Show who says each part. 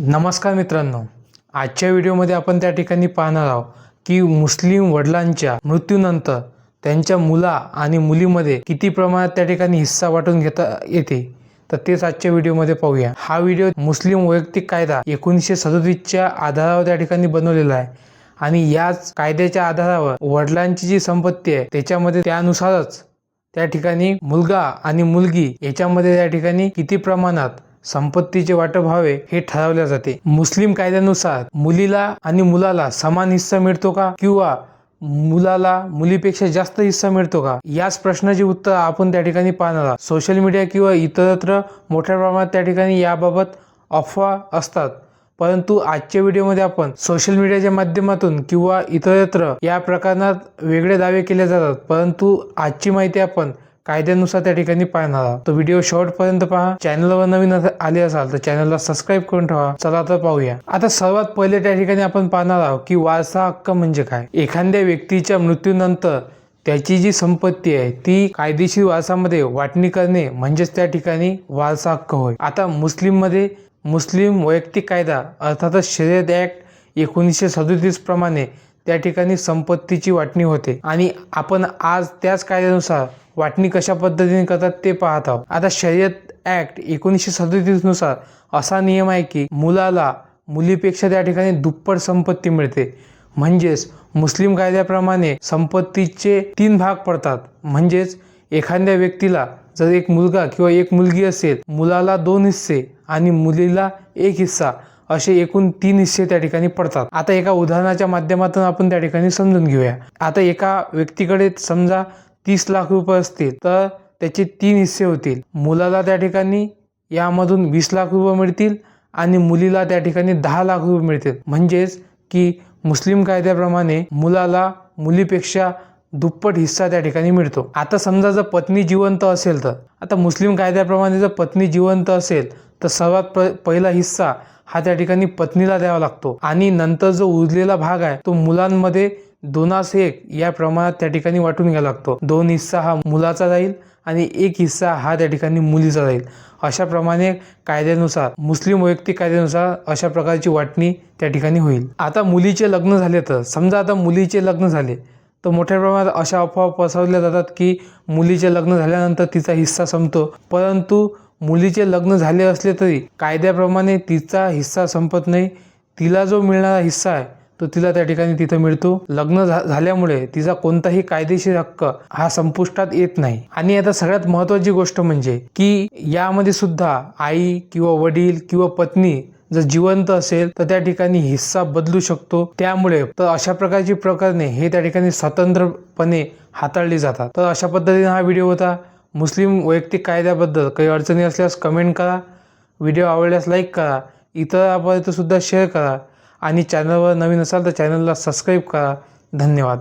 Speaker 1: नमस्कार मित्रांनो, आजच्या व्हिडिओमध्ये आपण त्या ठिकाणी पाहणार आहोत की मुस्लिम वडिलांच्या मृत्यूनंतर त्यांच्या मुला आणि मुलीमध्ये किती प्रमाणात त्या ठिकाणी हिस्सा वाटून घेता येते, तर तेच आजच्या व्हिडिओमध्ये पाहूया। हा व्हिडिओ मुस्लिम वैयक्तिक कायदा 1937च्या आधारावर त्या ठिकाणी बनवलेला आहे आणि याच कायद्याच्या आधारावर वडिलांची जी संपत्ती आहे त्याच्यामध्ये त्यानुसारच त्या ठिकाणी मुलगा आणि मुलगी याच्यामध्ये त्या ठिकाणी किती प्रमाणात संपत्तीचे वाटप व्हावे हे ठरवले जाते। मुस्लिम कायद्यानुसार मुलीला आणि मुलाला समान हिस्सा मिळतो का किंवा मुलाला मुलीपेक्षा जास्त हिस्सा मिळतो का, याच प्रश्नाचे उत्तर आपण त्या ठिकाणी पाहणार आहोत। सोशल मीडिया किंवा इतरत्र मोठ्या प्रमाणात त्या ठिकाणी याबाबत अफवा असतात, परंतु आजच्या व्हिडिओमध्ये आपण सोशल मीडियाच्या माध्यमातून किंवा इतरत्र या प्रकरणात वेगळे दावे केले जातात, परंतु आजची माहिती आपण कायद्यानुसार त्या ठिकाणी पाहणार आहोत। तो व्हिडिओ शेवटपर्यंत पहा। चॅनलवर नवीन आले असाल तर चॅनलला सबस्क्राईब करून ठेवा। चला तर पाहूया। आता सर्वात पहिले त्या ठिकाणी आपण पाहणार आहोत की वारसा हक्क म्हणजे काय। एखाद्या व्यक्तीच्या मृत्यूनंतर त्याची जी संपत्ती आहे ती कायदेशीर वारसामध्ये वाटणी करणे म्हणजेच त्या ठिकाणी वारसा हक्क होय। आता मुस्लिम वैयक्तिक कायदा अर्थातच शरीयत ॲक्ट 1937 प्रमाणे त्या ठिकाणी संपत्तीची वाटणी होते आणि आपण आज त्याच कायद्यानुसार वाटणी कशा पद्धतीने करतात ते पाहत आहोत। आता शरीयत ॲक्ट 1937 नुसार असा नियम आहे की मुलाला मुलीपेक्षा त्या ठिकाणी दुप्पट संपत्ती मिळते। म्हणजेच मुस्लिम कायद्याप्रमाणे संपत्तीचे 3 भाग पडतात। म्हणजेच एखाद्या व्यक्तीला जर एक मुलगा किंवा एक मुलगी असेल, मुलाला 2 हिस्से आणि मुलीला 1 हिस्सा असे एकूण 3 हिस्से त्या ठिकाणी पडतात। आता एका उदाहरणाच्या माध्यमातून आपण त्या ठिकाणी समजून घेऊया। आता एका व्यक्तीकडे समजा 30 लाख रुपये असतील तर त्याचे 3 हिस्से होतील। मुलाला त्या ठिकाणी यामधून 20 लाख रुपये मिळतील आणि मुलीला त्या ठिकाणी 10 लाख रुपये मिळतील। म्हणजेच की मुस्लिम कायद्याप्रमाणे मुलाला मुलीपेक्षा दुप्पट हिस्सा त्या ठिकाणी मिळतो। आता समजा जर पत्नी जिवंत असेल तर आता मुस्लिम कायद्याप्रमाणे जर पत्नी जिवंत असेल तर सर्वात पहिला हिस्सा हा त्या ठिकाणी पत्नीला द्यावा लागतो आणि नंतर जो उरलेला भाग आहे तो मुलांमध्ये 2:1 या प्रमाणात त्या ठिकाणी वाटून घ्यावा लागतो। 2 हिस्सा हा मुलाचा राहील आणि 1 हिस्सा हा त्या ठिकाणी मुलीचा राहील। अशा प्रमाणे कायद्यानुसार मुस्लिम वैयक्तिक कायद्यानुसार अशा प्रकारची वाटणी त्या ठिकाणी होईल। आता मुलीचे लग्न झाले तर समजा आता मुलीचे लग्न झाले तर मोठ्या प्रमाणात अशा अफवा पसरवल्या जातात की मुलीचे लग्न झाल्यानंतर तिचा हिस्सा संपतो, परंतु मुलीचे लग्न झाले असले तरी कायद्याप्रमाणे तिचा हिस्सा संपत नाही। तिला जो मिळणारा हिस्सा आहे तो तिला त्या ठिकाणी तिथं मिळतो। लग्न झाल्यामुळे तिचा कोणताही कायदेशीर हक्क हा संपुष्टात येत नाही। आणि आता सगळ्यात महत्त्वाची गोष्ट म्हणजे की यामध्ये सुद्धा आई किंवा वडील किंवा पत्नी जर जिवंत असेल तर त्या ठिकाणी हिस्सा बदलू शकतो। त्यामुळे तर अशा प्रकारची प्रकरणे हे त्या ठिकाणी स्वतंत्रपणे हाताळली जातात। तर अशा पद्धतीने हा व्हिडिओ होता। मुस्लिम वैयक्तिक कायद्याबद्दल काही अडचणी असल्यास कमेंट करा, व्हिडिओ आवडल्यास लाईक करा, इतरांपर्यंत सुद्धा शेअर करा आणि चॅनलवर नवीन असाल तर चॅनलला सबस्क्राईब करा। धन्यवाद।